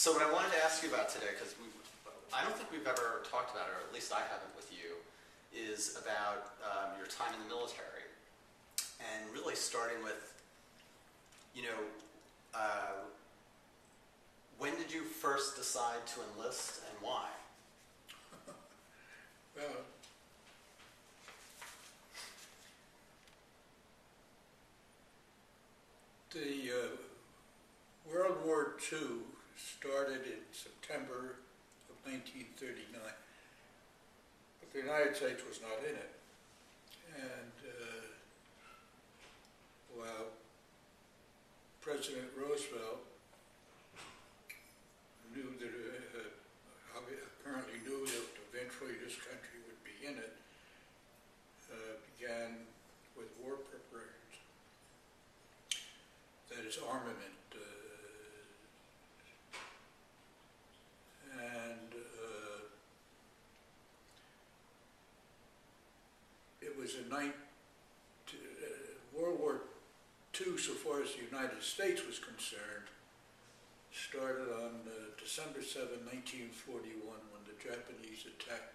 So what I wanted to ask you about today, because I don't think we've ever talked about it, or at least I haven't with you, is about your time in the military. And really starting with, you know, when did you first decide to enlist and why? Well, the World War II started in September of 1939, but the United States was not in it. And while President Roosevelt knew that, apparently knew that eventually this country would be in it, began with war preparations. That is armament. It was World War II, so far as the United States was concerned, started on December 7, 1941, when the Japanese attacked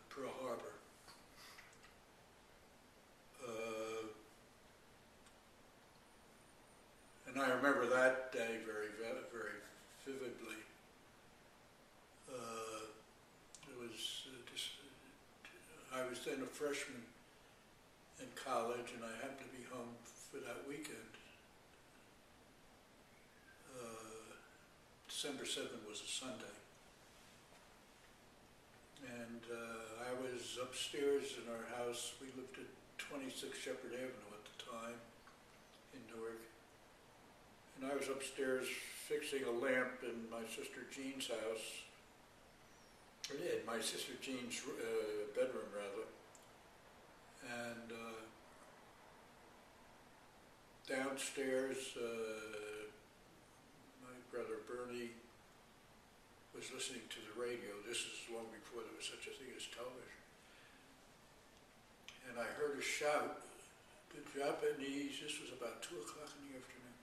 Pearl Harbor. And I remember that day very, very vividly. I was then a freshman in college, and I happened to be home for that weekend. December 7th was a Sunday. And I was upstairs in our house. We lived at 26 Shepherd Avenue at the time in Newark. And I was upstairs fixing a lamp in my sister Jean's house, in my sister Jean's bedroom, rather. And downstairs, my brother Bernie was listening to the radio. This is long before there was such a thing as television. And I heard a shout. The Japanese, this was about 2 o'clock in the afternoon,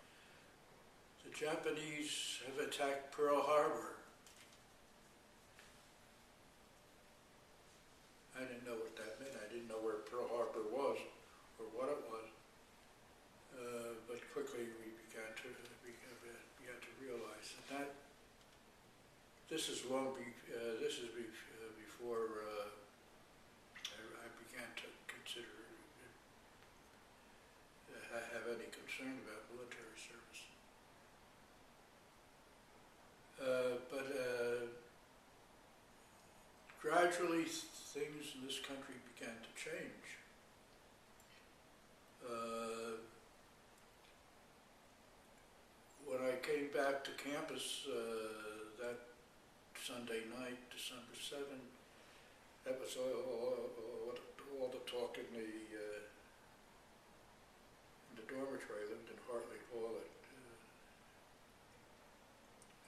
the Japanese have attacked Pearl Harbor. I didn't know what that meant. I didn't know where Pearl Harbor was or what it was. But quickly we began to realize that this is before I began to consider have any concern about military service. But gradually things in this country began to change. When I came back to campus that Sunday night, December 7th, that was all the talk in the dormitory. I lived in Hartley Hall,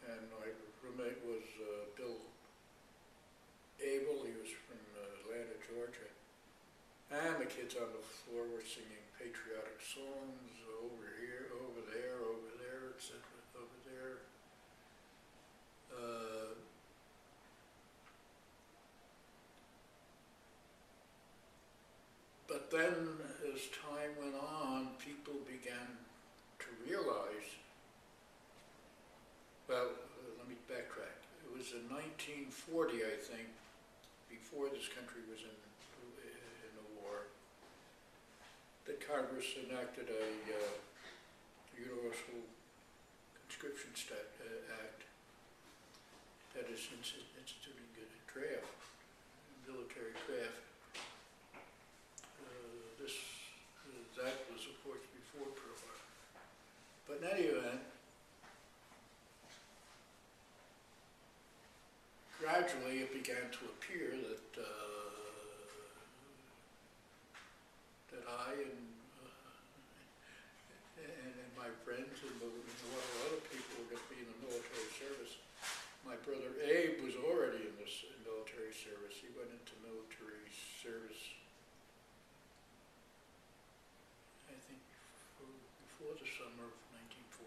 and my roommate was Bill Abel. He was from Atlanta, Georgia. And the kids on the floor were singing patriotic songs over here, over there, etc., over there. But then, as time went on, people began to realize, well, let me backtrack. It was in 1940, I think, before this country was in the war, that Congress enacted a Universal Conscription Act that is instituting a draft, military draft. That was, of course, before Pearl Harbor. But in any event, gradually it began to appear that that I and my friends and a lot of other people were going to be in the military service. My brother Abe was already in this military service. He went into military service, I think, before the summer of 1941.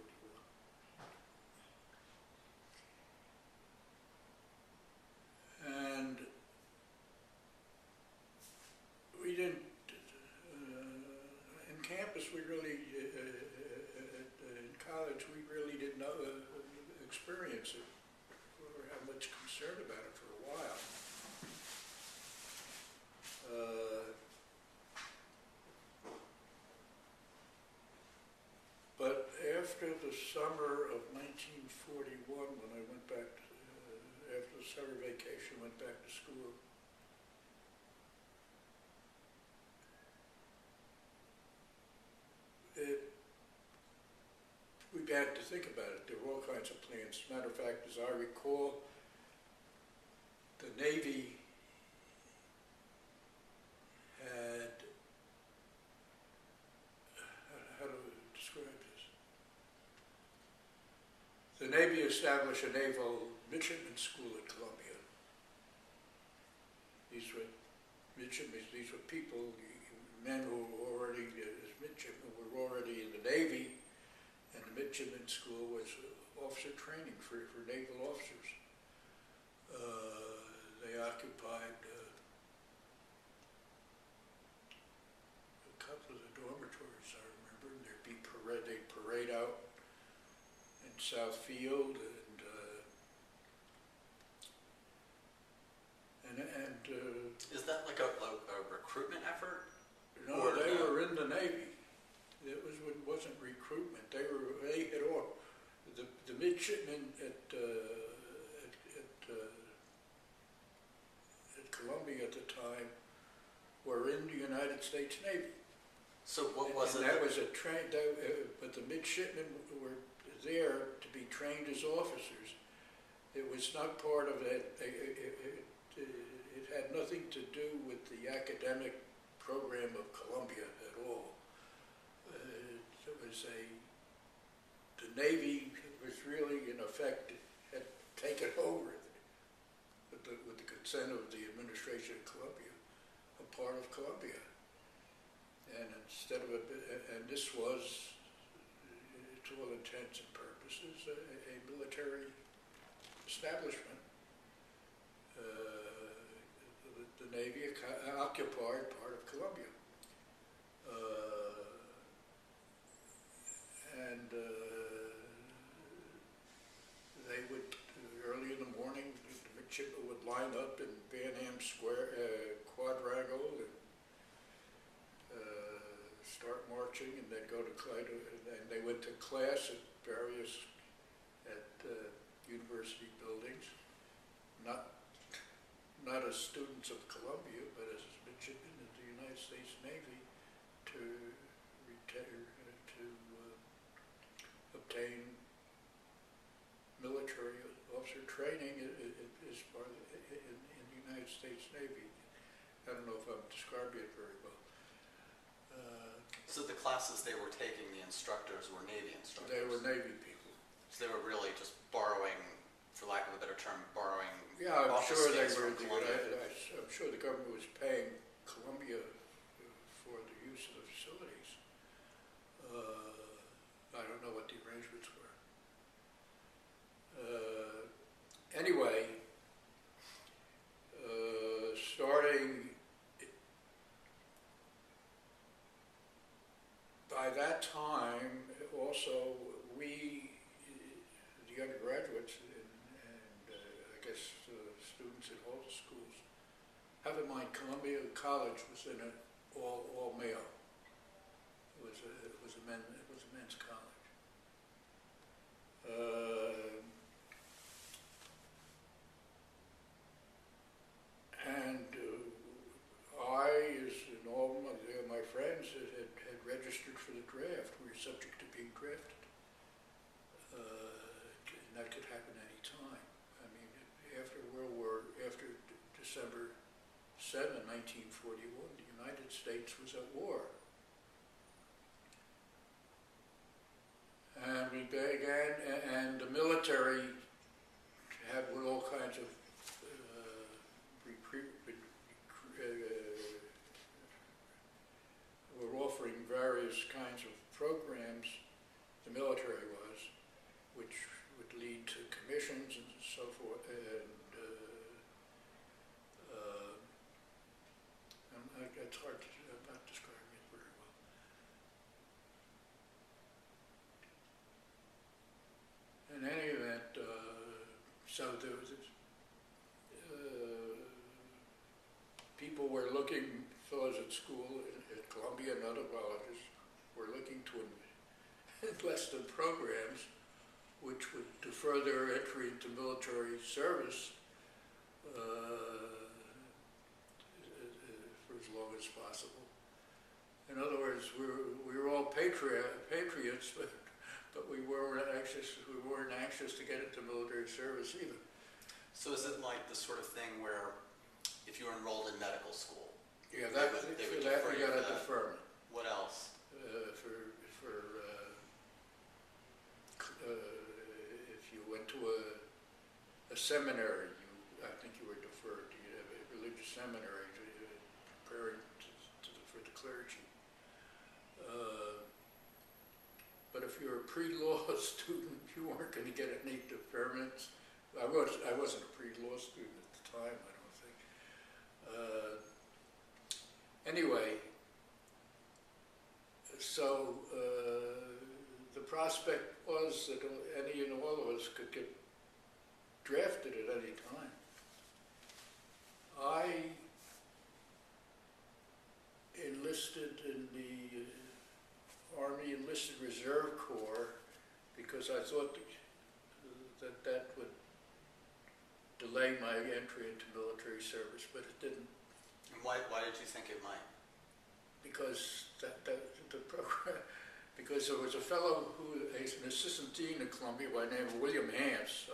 the summer of 1941 when I went back, after the summer vacation, went back to school. We began to think about it. There were all kinds of plans. As a matter of fact, as I recall, the Navy had, how do I describe this? The Navy established a naval midshipman school at Columbia. These were midshipmen, these were people, men who were already, as midshipmen, were already in the Navy, and the midshipman school was officer training for naval officers. They occupied a couple of the dormitories, I remember, and they'd parade out in South Field, and Is that like a recruitment effort? no, they were in the Navy. It wasn't recruitment. They had all the midshipmen at Columbia at the time were in the United States Navy. So what was it? That was a train. But the midshipmen were there to be trained as officers. It was not part of it. It had nothing to do with the academic program of Columbia at all. It was the Navy was really, in effect, had taken over with the consent of the administration of Columbia, a part of Columbia. And instead of and this was, to all intents and purposes, a military establishment. The Navy occupied part of Columbia. And they would, early in the morning, the midshipmen would line up in Van Ham Square, quadrangle, and start marching, and they'd go to and they went to class at university buildings, not as students of Columbia, but as midshipmen in the United States Navy to obtain military officer training as part of in the United States Navy. I don't know if I'm describing it very well. So the classes they were taking, the instructors were Navy instructors? They were Navy people. So they were really just borrowing, for lack of a better term, borrowing. Yeah, I'm sure they were. I'm sure the government was paying Columbia for the use of the facilities. I don't know what the arrangements were. Anyway, starting by that time, also we, the undergraduates and I guess students in all the schools, have in mind Columbia College was in an all male. It was a men's college. And I, as in all my friends, had registered for the draft. We were subject to being drafted. And that could happen any time. I mean, after December 7, 1941, the United States was at war. And we began, and the military had all kinds of were offering various kinds of programs, the military was, which would lead to commissions and so forth, and it's hard to, I'm not describing it very well. In any event, so there was people were looking, fellows at school at Columbia and other colleges were looking to enlisted programs which would defer their entry into military service for as long as possible. In other words, we were all patriots, but we weren't anxious to get into military service either. So is it like the sort of thing where if you were enrolled in medical school, Yeah, they would that defer we you got for a that? deferment. What else? If you went to a seminary, I think you were deferred. You have a religious seminary preparing for the clergy. But if you're a pre-law student, you weren't going to get any deferments. I wasn't a pre-law student at the time, I don't think. Anyway, so the prospect was that any and all of us could get drafted at any time. I enlisted in the Army Enlisted Reserve Corps because I thought that would delay my entry into military service, but it didn't. And why did you think it might? Because the program, because there was a fellow who is an assistant dean at Columbia by the name of William Hance,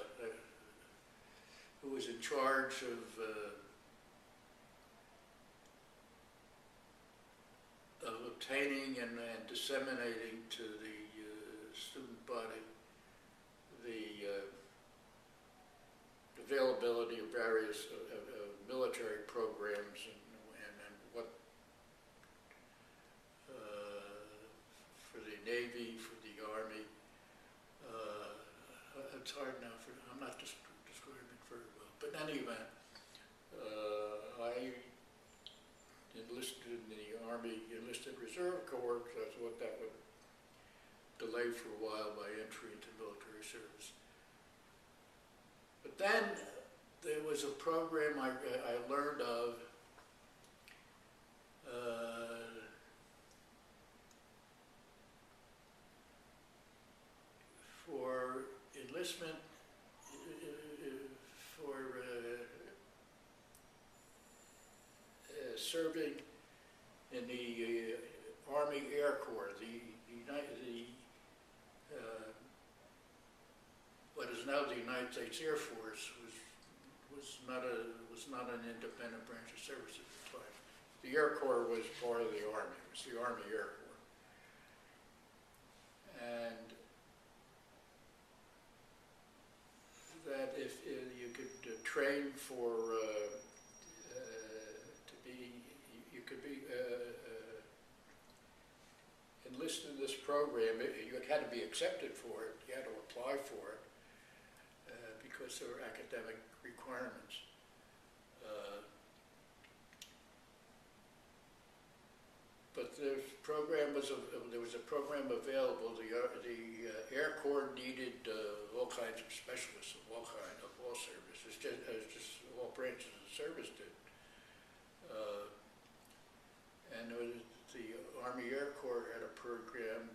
who was in charge of obtaining and disseminating to the student body the availability of various military programs and what for the Navy, for the Army. It's hard now. I'm not describing it very well. But in any event, I enlisted in the Army Enlisted Reserve Corps because I thought that would delay for a while my entry into military service. But then there was a program I learned of for enlistment for serving in the Army Air Corps, what is now the United States Air Force was not an independent branch of service at the time. The Air Corps was part of the Army. It was the Army Air Corps, and that if you could train for you could be enlisted in this program. You had to be accepted for it. You had to apply for it because there were academic requirements. But there was a program available. The Air Corps needed all kinds of specialists of all services, just all branches of service did. And the Army Air Corps had a program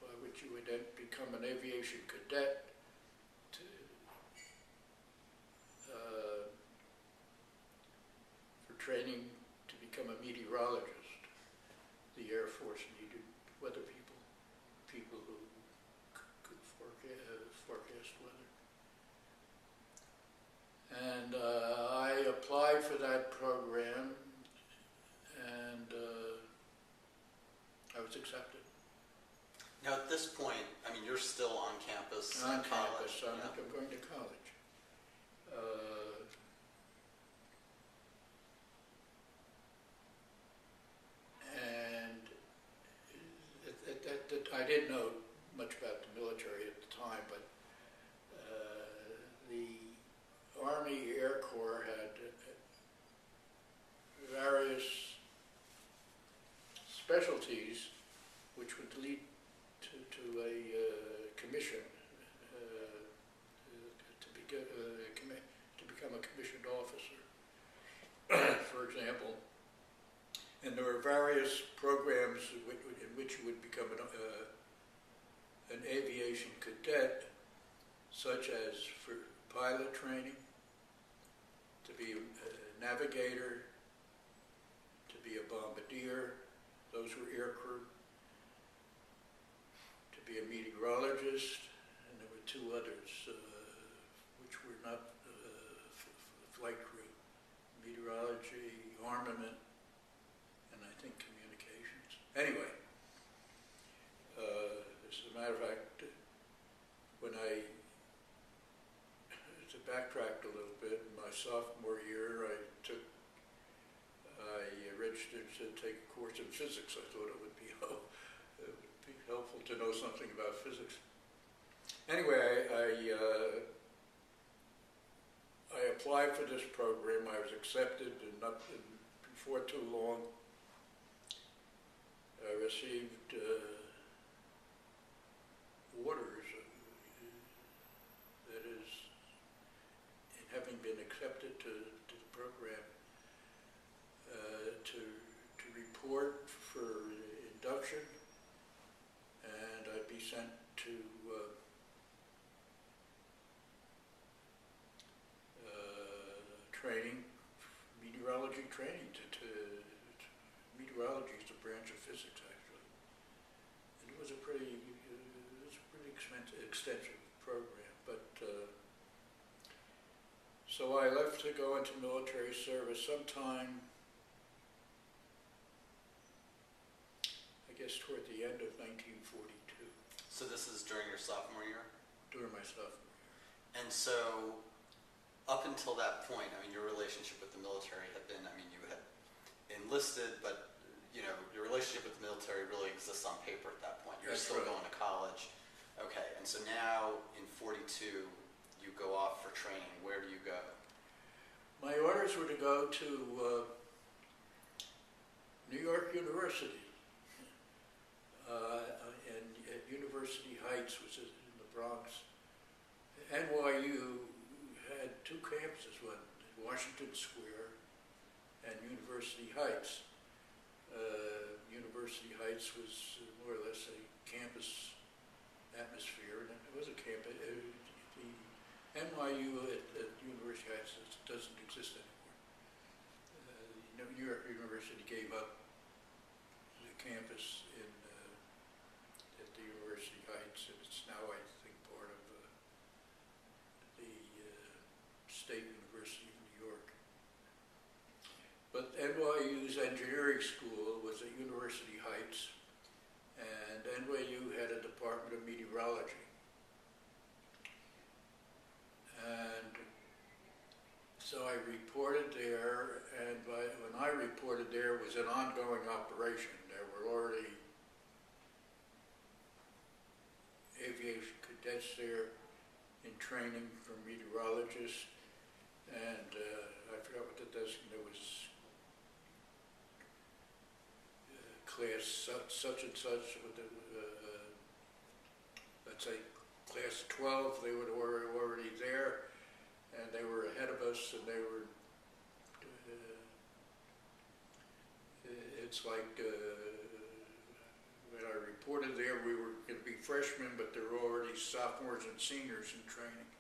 by which you would then become an aviation cadet for training to become a meteorologist. The Air Force needed weather people who could forecast weather. And I applied for that program, and I was accepted. Now at this point, I mean, you're still on campus On at college. campus, I'm going to college. And I didn't know much about the military at the time, but the Army Air Corps had various specialties which would lead to a commission to become a commissioned officer. For example, And there were various programs in which you would become an aviation cadet, such as for pilot training, to be a navigator, to be a bombardier, those were aircrew, to be a meteorologist, and there were two others which were not flight crew: meteorology, armament, and I think communications. Anyway, as a matter of fact, when to backtrack a little bit, in my sophomore year, I registered to take a course in physics. I thought it would be helpful to know something about physics. Anyway, I applied for this program. I was accepted, and before too long, I received orders, that is, in having been accepted to the program, to report for induction, and I'd be sent to training, meteorology training. Meteorology is a branch of physics, actually. And it was a pretty extensive program. But so I left to go into military service sometime, I guess, toward the end of 1942. So this is during your sophomore year? During my sophomore year. And so, up until that point, I mean, your relationship with the military had been, I mean, you had enlisted, but, you know, your relationship with the military really exists on paper at that point. You're That's still right. going to college. Okay, and so now, in 42, you go off for training. Where do you go? My orders were to go to New York University, and at University Heights, which is in the Bronx. NYU had two campuses, one in Washington Square and University Heights. University Heights was more or less a campus atmosphere, and it was a campus. The NYU at University Heights doesn't exist anymore. New York University gave up the campus at the University Heights, and it's now, I think, part of the State University of New York. But NYU's engineering school was at University Heights, and NYU had a Department of Meteorology. And so I reported there, and when I reported there, it was an ongoing operation. There were already aviation cadets there in training for meteorologists, and I forgot what the designation was. Class such and such, with the, let's say class 12, they were already there, and they were ahead of us, and they were, it's like, when I reported there, we were going to be freshmen, but there were already sophomores and seniors in training.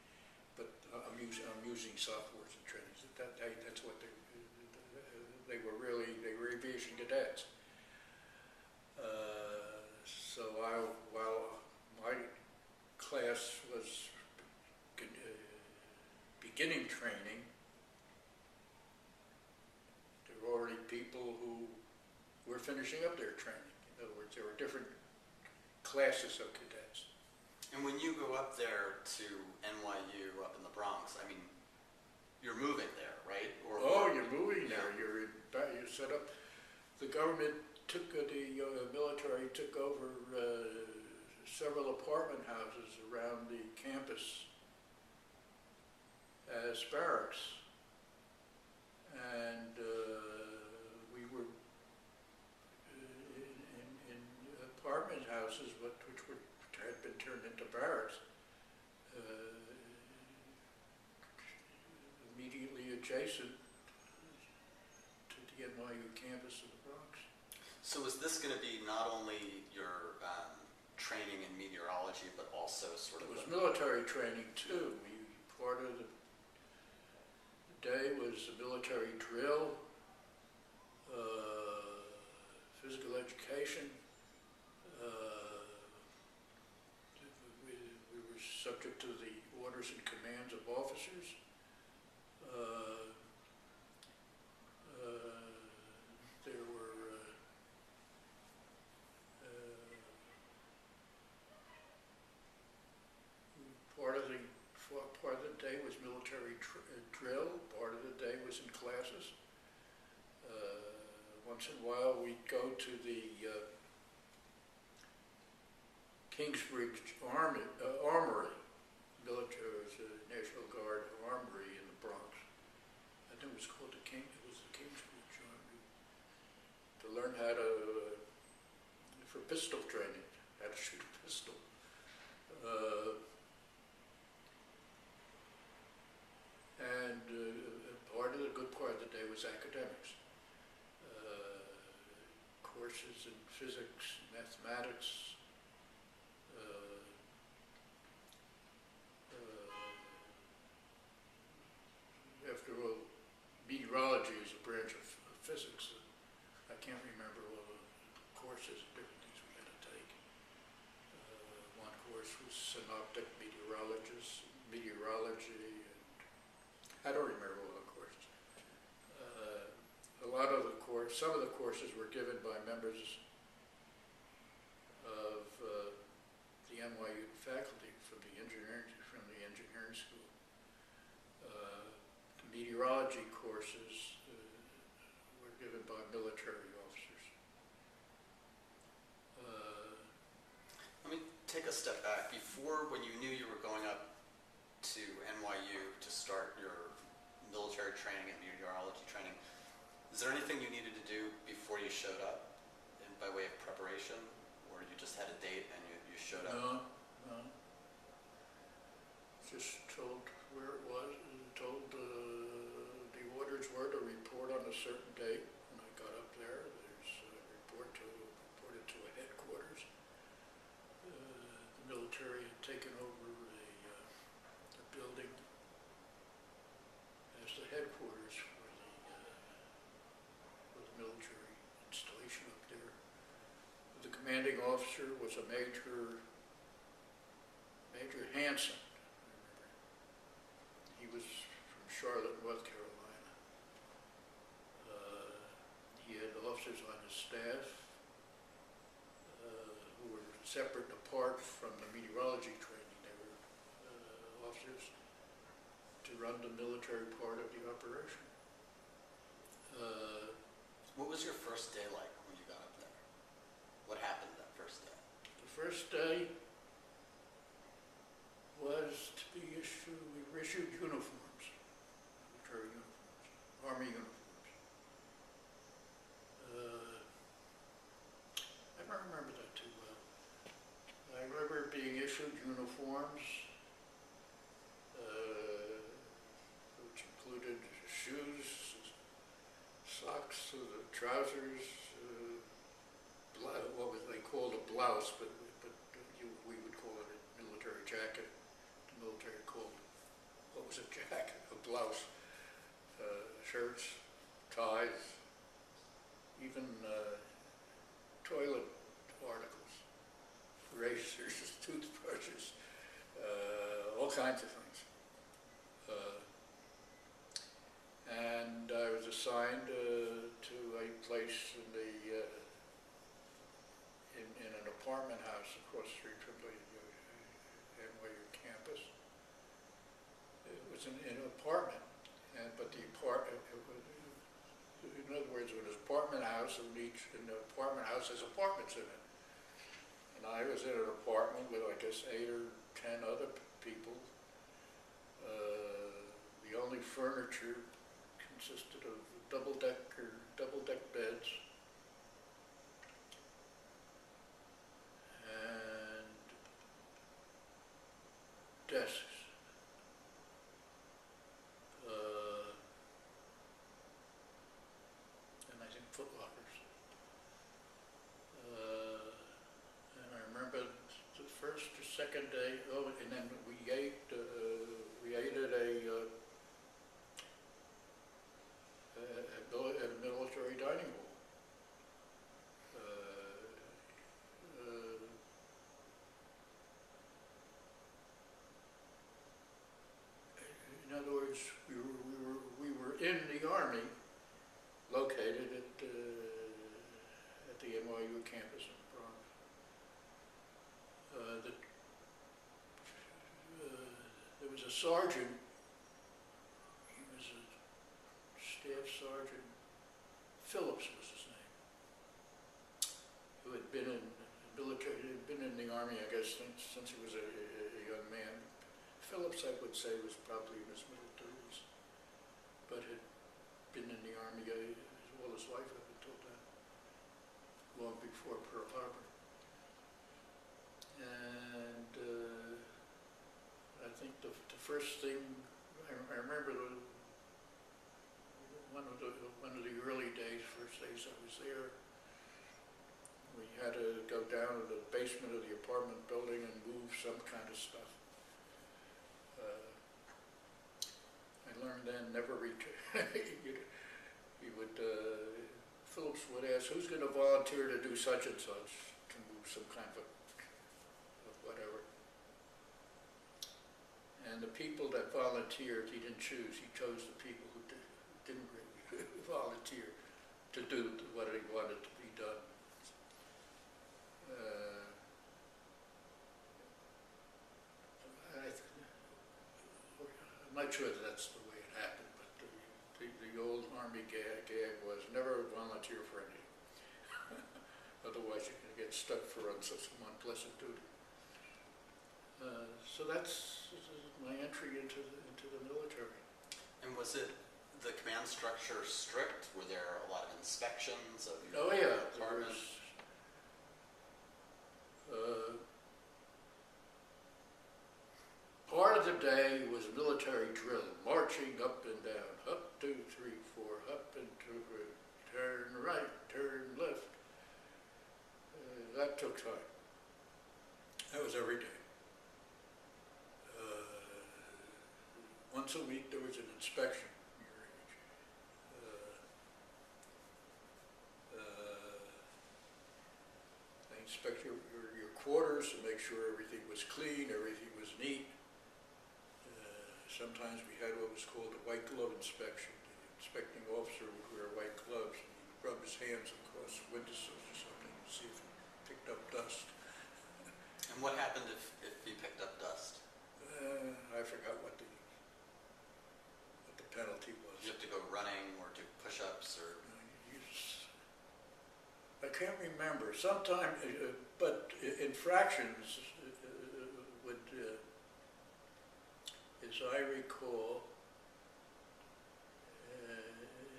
But I'm using sophomores in training. That's what they were aviation cadets. So while my class was beginning training, there were already people who were finishing up their training. In other words, there were different classes of cadets. And when you go up there to NYU up in the Bronx, I mean, you're moving there, right? You're moving there. You're set up. The government the military took over several apartment houses around the campus as barracks, and we were in apartment houses which had been turned into barracks, immediately adjacent to the NYU campus in the Bronx. So is this going to be not only your training in meteorology, but also sort It of was military training too. Part of the day was a military drill, physical education. We were subject to the orders and commands of officers. There were part of the day was military drill. Part of the day was in classes. Once in a while, we'd go to the Kingsbridge Armory, military, National Guard Armory in the Bronx. I think it was called the Kingsbridge Armory, to learn how to, for pistol training, how to shoot a pistol. And a good part of the day was academics. Courses in physics, mathematics, after all, meteorology is a branch of physics. I can't remember all the courses, different things we had to take. One course was synoptic meteorology, and I don't remember all the courses. Some of the courses were given by members of the NYU faculty from the engineering school. The meteorology courses were given by military officers. Let me take a step back. Before, when you knew you were going up to NYU to start your military training and meteorology training, is there anything you needed to do before you showed up by way of preparation, or you just had a date and you showed up? No. Just told where it was, and told the orders were to report on a certain date. When I got up there, there's reported to a headquarters. The military had taken over the building as the headquarters for the military installation up there. The commanding officer was a Major Hanson. He was from Charlotte, North Carolina. He had officers on his staff who were separate and apart from the meteorology training. They were officers to run the military part of the operation. What was your first day like when you got up there? What happened that first day? The first day was to be we were issued uniforms, military uniforms, Army uniforms. I don't remember that too well. I remember being issued uniforms, which included shoes, socks, trousers, what was they called a blouse, but we would call it a military jacket. The military called it, what was a jacket? A blouse. Shirts, ties, even toilet articles, razors, toothbrushes, all kinds of things. And I was assigned to a place in an apartment house across the street from the NYU campus. It was an apartment, but the apartment, in other words, it was an apartment house, and the apartment house has apartments in it. And I was in an apartment with, I guess, 8 or 10 other people. The only furniture consisted of double-deck beds and desks. And I think footlockers. in the Army, located at the NYU campus in the Bronx. There was a sergeant, he was a staff sergeant, Phillips was his name, who had been in military, had been in the Army, I guess, since he was a young man. Phillips, I would say, was probably in his middle 30s, but had been in the Army all his life up until then, long before Pearl Harbor. And I think the first thing, I remember one of the early days, first days I was there, we had to go down to the basement of the apartment building and move some kind of stuff. I learned then never return. Phillips would ask, who's going to volunteer to do such and such, to move some kind of whatever. And the people that volunteered, he didn't choose. He chose the people who didn't really volunteer to do what he wanted to be done. I'm not sure that that's the way it happened, but the old Army gag was never volunteer for anything. Otherwise you're going to get stuck for some unpleasant duty. So that's my entry into the military. And was it the command structure strict? Were there a lot of inspections of your Oh yeah, apartment? Part of the day was military drill, marching up and down, up 2, 3, 4, up and 2, 3, turn right, turn left. That took time. That was every day. Once a week there was an inspection. They inspect your quarters to make sure everything was clean, everything was neat. Sometimes we had what was called a white glove inspection. The inspecting officer would wear white gloves and he would rub his hands across windowsills or something to see if he picked up dust. And what happened if he picked up dust? I forgot what the penalty was. You have to go running or do push-ups or? I can't remember. Sometime, but infractions would, as I recall,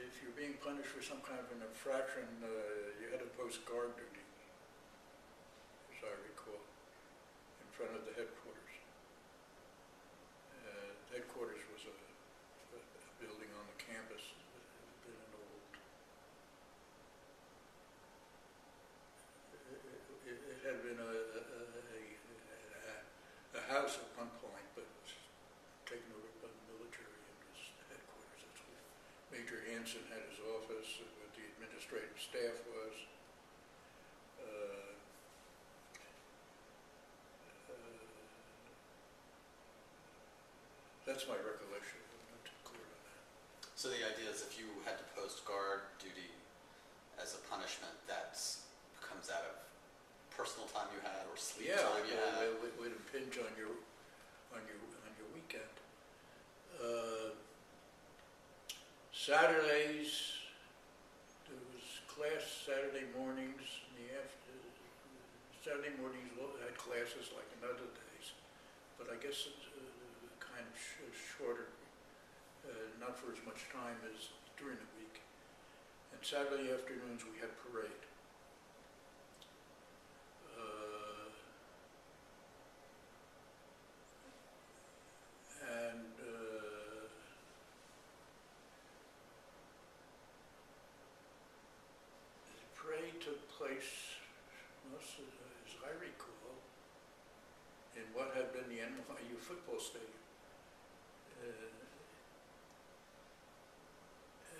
if you're being punished for some kind of an infraction, you had to post guard duty, as I recall, in front of the headquarters. Headquarters was a building on the campus. It had been an old. It had been a house at one point, but it was taken over by the military and was the headquarters. That's where Major Hanson had his office, and what the administrative staff was. That's my recollection. I'm not too clear on that. So the idea is if you had to post guard duty as a punishment, that comes out of personal time you had or sleep time you had? Yeah, it would impinge on your weekend. Saturdays, there was class Saturday mornings. Saturday mornings had classes like in other days, but I guess it's kind of shorter, not for as much time as during the week. And Saturday afternoons we had parade. The parade took place, most of, as I recall, in what had been the NYU football stadium.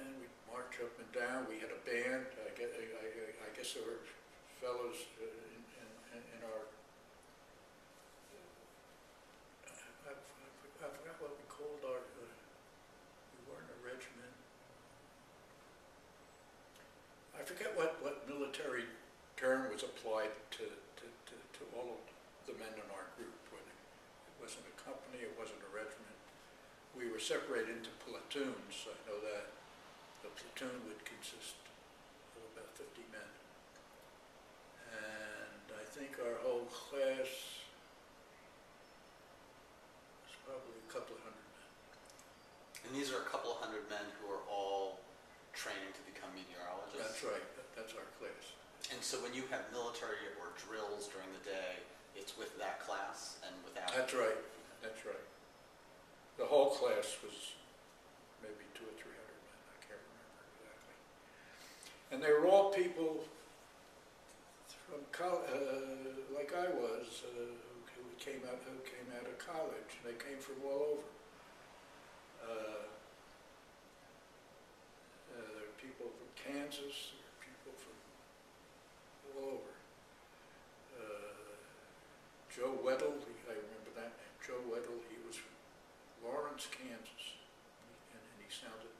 And we'd march up and down. We had a band. I guess there were fellows in our. I forgot what we called our. We weren't a regiment. company, it wasn't a regiment. We were separated into platoons, I know that. A platoon would consist of about 50 men. And I think our whole class was probably a couple of hundred men. And these are a couple of hundred men who are all training to become meteorologists? That's right, that's our class. And so when you have military or drills during the day, it's with that class and without? That's right, that's right. The whole class was maybe 200 or 300 men, I can't remember exactly. And they were all people from like I was, who came out of college. They came from all over. There were people from Kansas, there were people from all over. Joe Weddle, I remember that name. Joe Weddle, he was from Lawrence, Kansas, and he sounded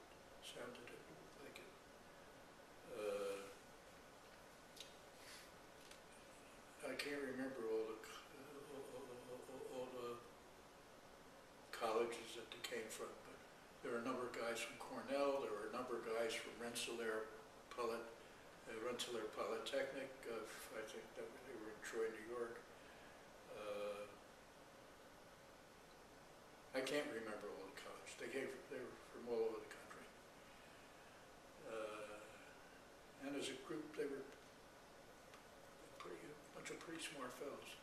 like it. I can't remember all the colleges that they came from, but there were a number of guys from Cornell. There were a number of guys from Rensselaer Polytechnic. I think that they were in Troy, New York. I can't remember all the colleges. They were from all over the country. And as a group, they were a bunch of pretty smart fellows.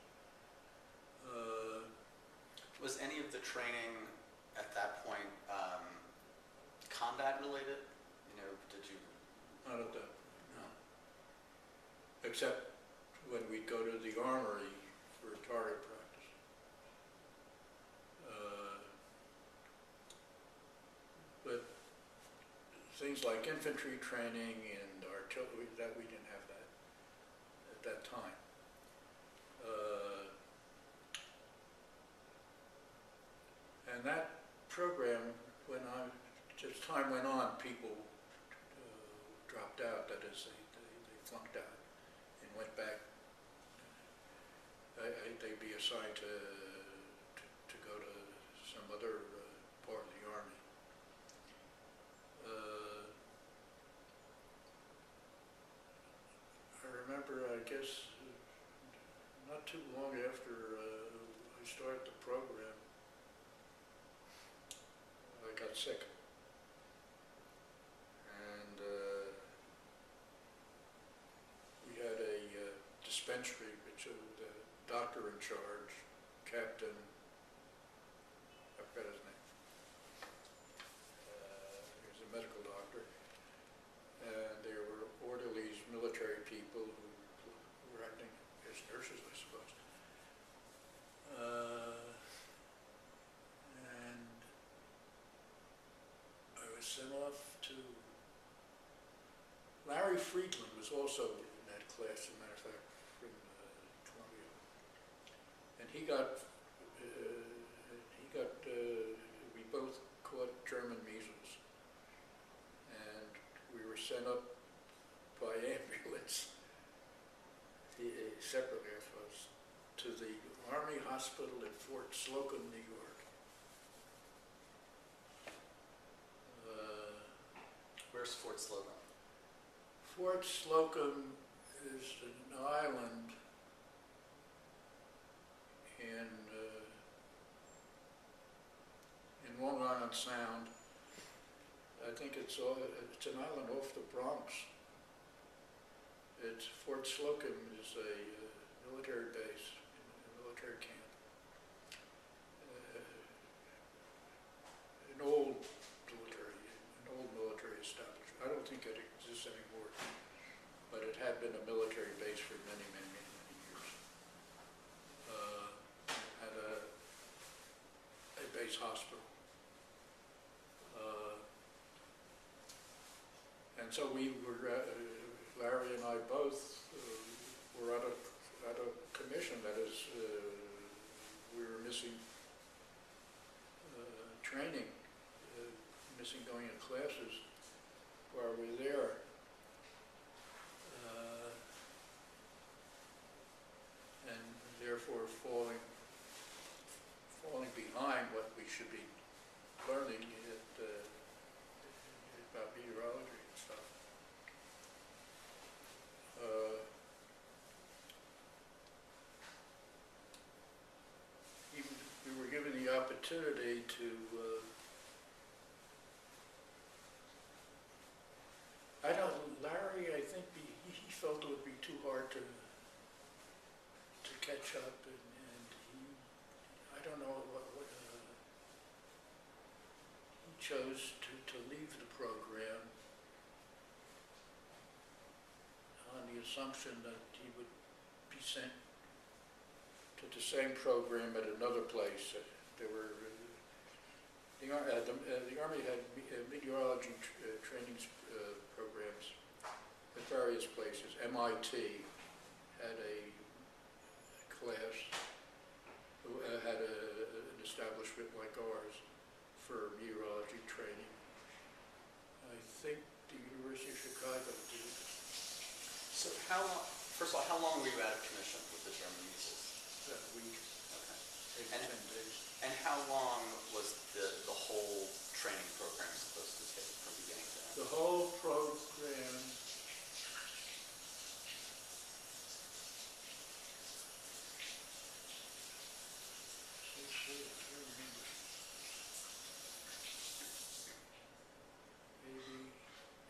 Was any of the training at that point combat related? You know, did you? Not at that point, no. Except when we'd go to the armory for target practice. But things like infantry training and artillery, that we didn't have that at that time. And that program, as time went on, people dropped out. That is, they flunked out and went back. They'd be assigned to go to some other part of the army. I remember, I guess, not too long after I started the program, I got sick. And we had a dispensary, which the doctor in charge, Captain, I forgot his name. He was a medical doctor. And there were orderlies, military people who were acting as nurses, I suppose. And I was sent off to, Larry Friedland was also in that class, as a matter of fact, from Columbia. And we both caught German measles. And we were sent up by ambulance, separately I suppose, to the Army Hospital at Fort Slocum, New York. Where's Fort Slocum? Fort Slocum is an island in Long Island Sound. I think it's an island off the Bronx. Fort Slocum is a military base, a military camp. An old military establishment. I don't think it exists anymore, but it had been a military base for many, many, many, many years. Had a base hospital. And so we were, Larry and I both were out of commission. That is, we were missing training, missing going to classes while we were there. And therefore falling behind should be learning about meteorology and stuff. Even we were given the opportunity to Larry, I think he felt it would be too hard to catch up, and I don't know what he chose to leave the program on the assumption that he would be sent to the same program at another place. There were the Army had meteorology training programs at various places. MIT had a class who had an establishment like ours for meteorology training. I think the University of Chicago did. So how long, first of all, how long were you out of commission with the German measles? That week, Okay. 8 to 10 days. And how long was the whole training program supposed to take from beginning to end? The whole program,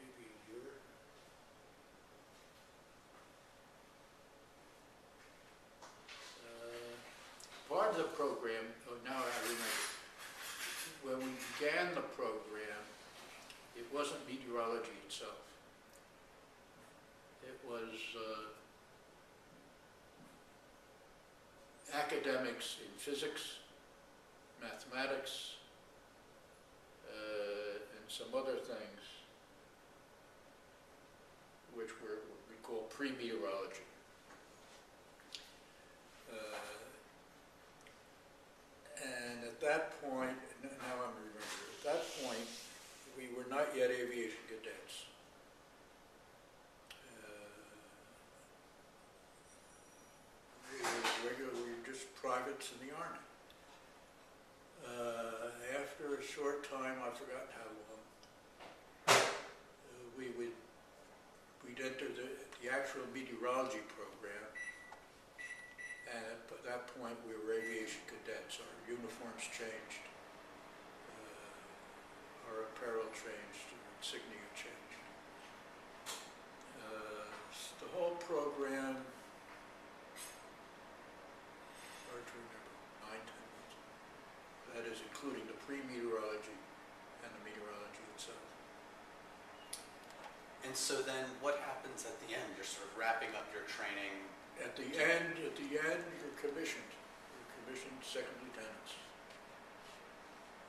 maybe a year. Part of the program, oh, now I remember, when we began the program, it wasn't meteorology itself. It was academics in physics, mathematics, and some other things, which were what we call pre-meteorology. And at that point, now I'm remembering, at that point, we were not yet aviation cadets. We were just privates in the Army. After a short time, I've forgotten how long, we'd enter the actual meteorology program, and at that point we were aviation cadets. Our uniforms changed, our apparel changed, our insignia changed. The whole program, hard to remember, 9, 10 months. That is including the pre-meteorology and the meteorology itself. And so then what happens at the end? You're sort of wrapping up your training. At the end, you're commissioned. You're commissioned second lieutenants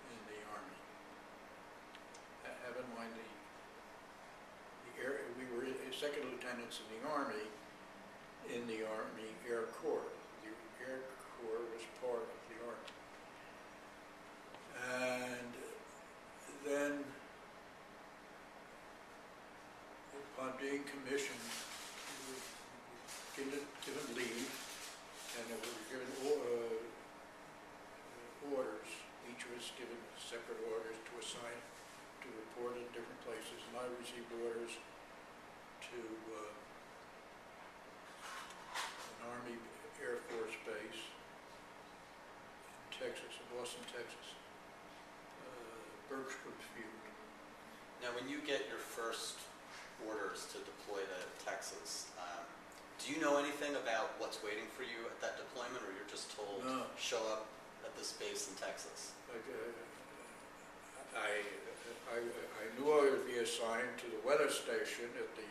in the Army. Have in mind we were second lieutenants in the Army Air Corps. The Air Corps was part of the Army. And then, upon being commissioned, we were given leave, and we were given orders. Each was given separate orders to assign to report in different places, and I received orders to an Army Air Force base in Texas, in Austin, Texas, Bergstrom Field. Now, when you get your first orders to deploy to Texas, do you know anything about what's waiting for you at that deployment, or you're just told, No. show up at this base in Texas? I knew I would be assigned to the weather station at the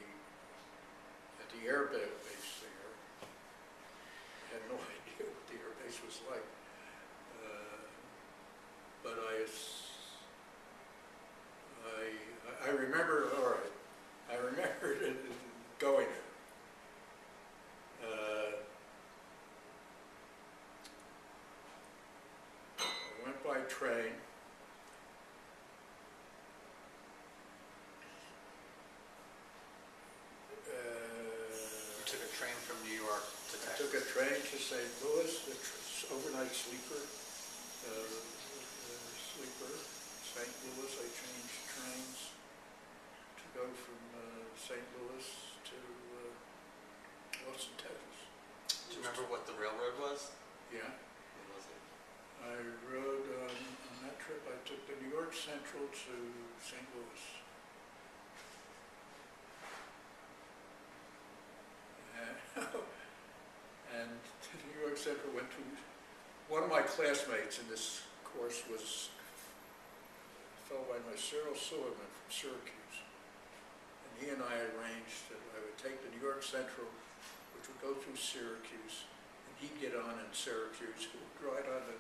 air base there. I had no idea what the air base was like. But I remember, all right, I remember going there. I went by train. You took a train from New York to I Texas. took a train to St. Louis, the overnight sleeper, Pittsburgh. St. Louis, I changed trains to go from St. Louis to Austin, Texas. Do you remember what the railroad was? Yeah. What was it? I rode on that trip. I took the New York Central to St. Louis. And the New York Central went to, one of my classmates in this course was a fellow by name of Cyrus Bloom from Syracuse. And he and I arranged that I would take the New York Central, which would go through Syracuse, and he'd get on in Syracuse, we would ride on the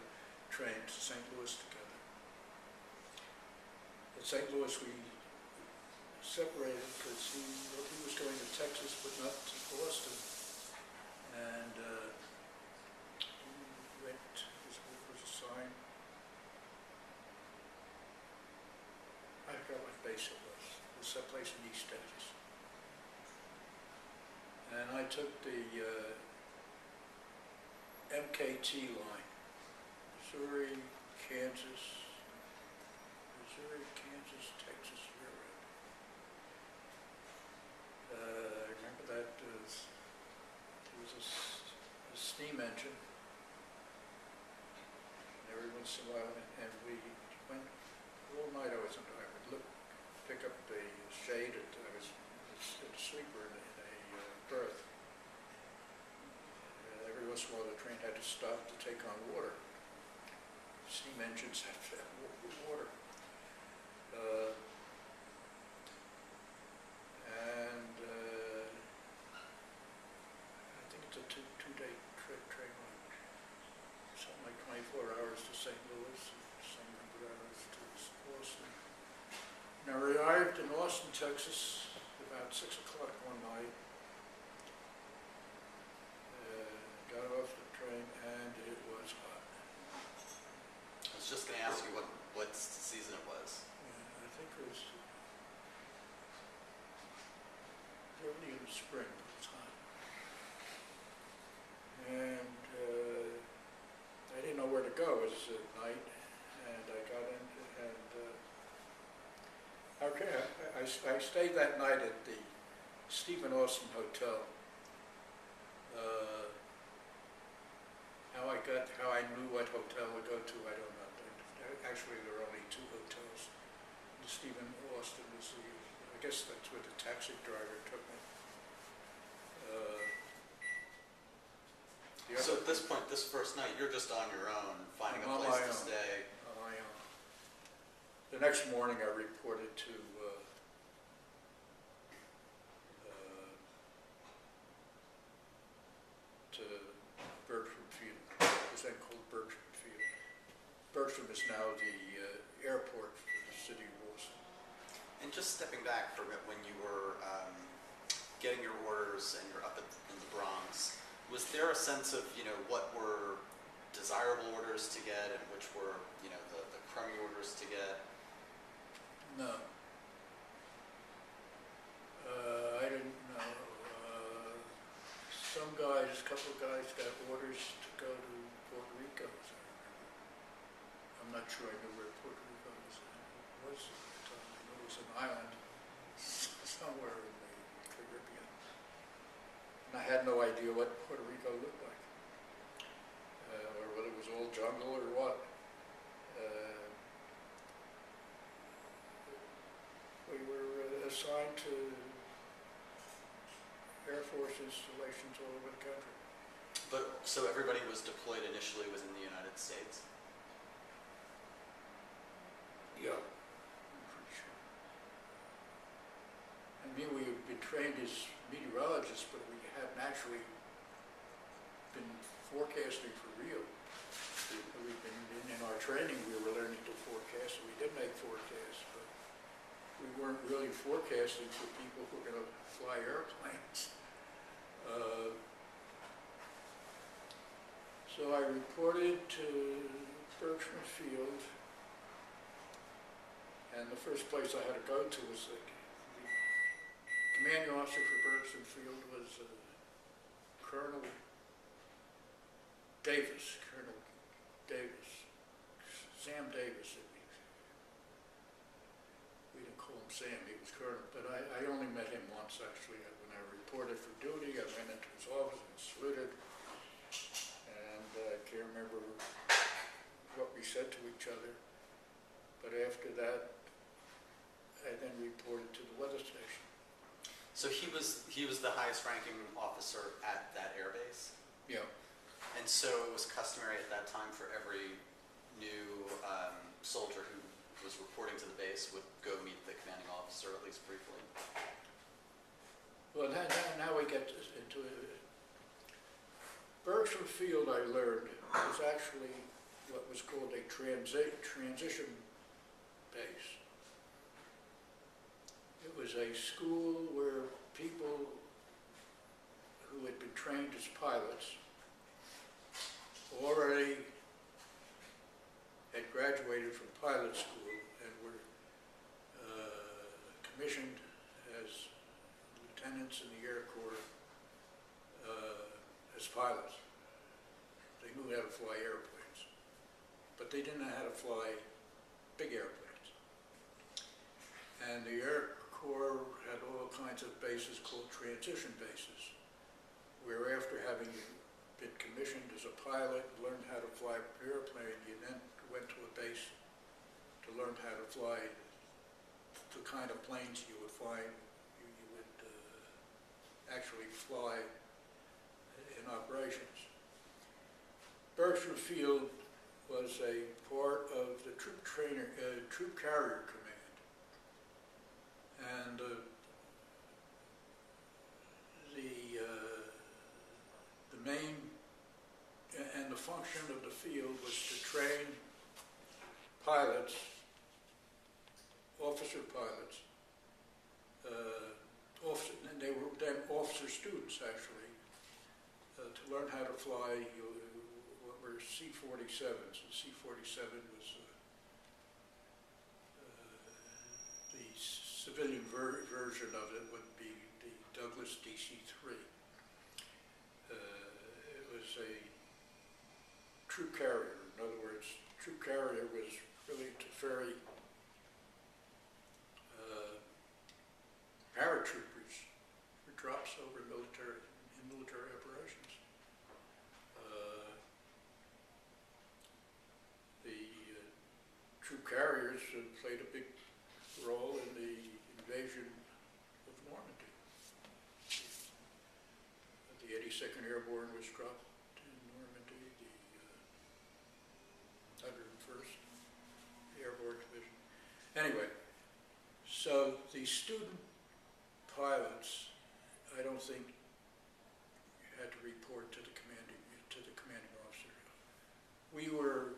train to St. Louis together. At St. Louis, we separated because he was going to Texas, but not to Boston. And he went, what was the sign? I forgot what base it was. It was someplace in East Texas. And I took the MKT line, Missouri, Kansas, Texas Railroad. I remember that there was a steam engine, and every once in a while, and we went all night. I was in. I would pick up the shade. I was a sleeper in a berth. Every once in a while, the train had to stop to take on water. Steam engines have to have water. I think it's a two-day train ride. Something like 24 hours to St. Louis, and some number of hours to Austin. And I arrived in Austin, Texas about 6 o'clock one night. Got off the train and it was hot. I was just going to ask you what season it was. Yeah, I think it was early in the spring, but it's hot. And I didn't know where to go. It was at night, and I got in, and I stayed that night at the Stephen Austin Hotel. How I knew what hotel to go to, I don't know. Actually, there were only 2 hotels. The Stephen Austin was I guess that's where the taxi driver took me. So at this point, this first night, you're just on your own, finding a On place my to own. stay. The next morning, I reported to Bertram Field. It was then called Bertram Field. Bertram is now the airport for the city of Boston. And just stepping back from it, when you were getting your orders and you're up in the Bronx, was there a sense of, what were desirable orders to get and which were, the crummy orders to get? No. I didn't know. A couple of guys got orders to go to Puerto Rico, as I remember. I'm not sure I knew where Puerto Rico was at the time. I knew it was an island somewhere in the Caribbean. And I had no idea what Puerto Rico looked like, or whether it was all jungle or what. We were assigned to Air Force installations all over the country. But, so everybody was deployed initially within the United States? Yeah, I'm pretty sure. I mean, we had been trained as meteorologists, but we hadn't actually been forecasting for real. We've been in our training, we were learning to forecast, and we did make forecasts, but we weren't really forecasting for people who were going to fly airplanes. So I reported to Berkshire Field, and the first place I had to go to was the commanding officer for Berkshire Field was Colonel Davis, Sam Davis. Sam, he was colonel, but I only met him once actually. When I reported for duty, I went into his office and saluted, and I can't remember what we said to each other. But after that, I then reported to the weather station. So he was the highest ranking officer at that air base? Yeah. And so it was customary at that time for every new soldier who was reporting to the base would go meet the commanding officer, at least briefly. Well, now we get into it. Berkshire Field, I learned, was actually what was called a transition base. It was a school where people who had been trained as pilots already had graduated from pilot school and were commissioned as lieutenants in the Air Corps as pilots. They knew how to fly airplanes, but they didn't know how to fly big airplanes. And the Air Corps had all kinds of bases called transition bases, where after having been commissioned as a pilot, learned how to fly an airplane, you then went to a base to learn how to fly the kind of planes you would fly, you would actually fly in operations. Berkshire Field was a part of the Troop Carrier Command, and the main and the function of the field was to train pilots, officer pilots, and they were then officer students actually, to learn how to fly what were C-47s. The C-47 was the civilian version of it would be the Douglas DC-3. It was a troop carrier. In other words, troop carrier was really to ferry paratroopers for drops over military operations. The troop carriers played a big role in the invasion of Normandy. The 82nd Airborne was dropped in Normandy, the 101st Airborne Division. Anyway, so the student pilots, I don't think, had to report to the commanding officer. We were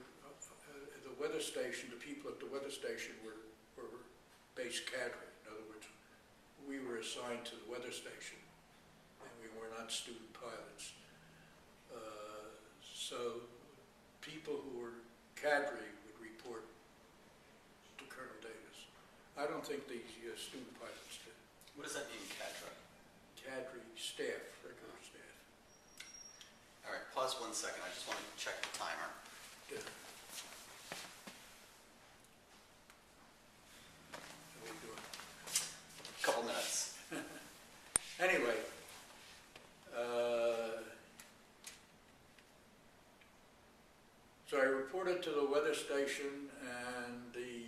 the weather station. The people at the weather station were base cadre. In other words, we were assigned to the weather station, and we were not student pilots. So people who were cadre would report to Colonel Davis. I don't think the student pilots did. What does that mean, cadre? Cadre, staff, regular staff. All right, pause 1 second. I just want to check the timer. Yeah. How we doing? Couple minutes. Anyway, so I reported to the weather station, and the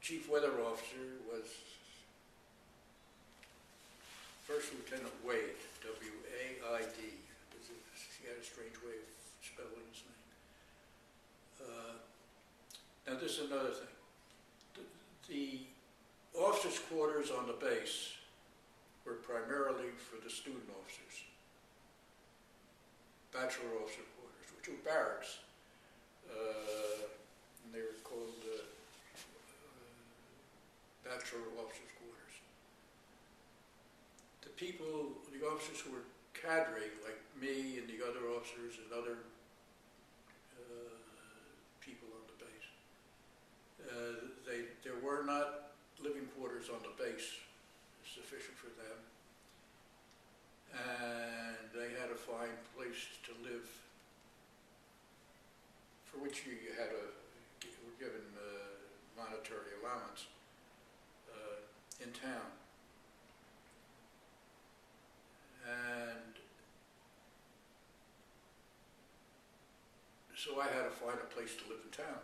chief weather officer was First Lieutenant Wade, W-A-I-D. He had a strange way of spelling his name. Now this is another thing. The officers' quarters on the base were primarily for the student officers. Bachelor officer quarters, which were barracks. And they were called bachelor officers' quarters. The officers who were cadre, like me and the other officers and other people on the base, there were not living quarters on the base sufficient for them, and they had to find a place to live, for which you were given monetary allowance. Commons in town. And so I had to find a place to live in town.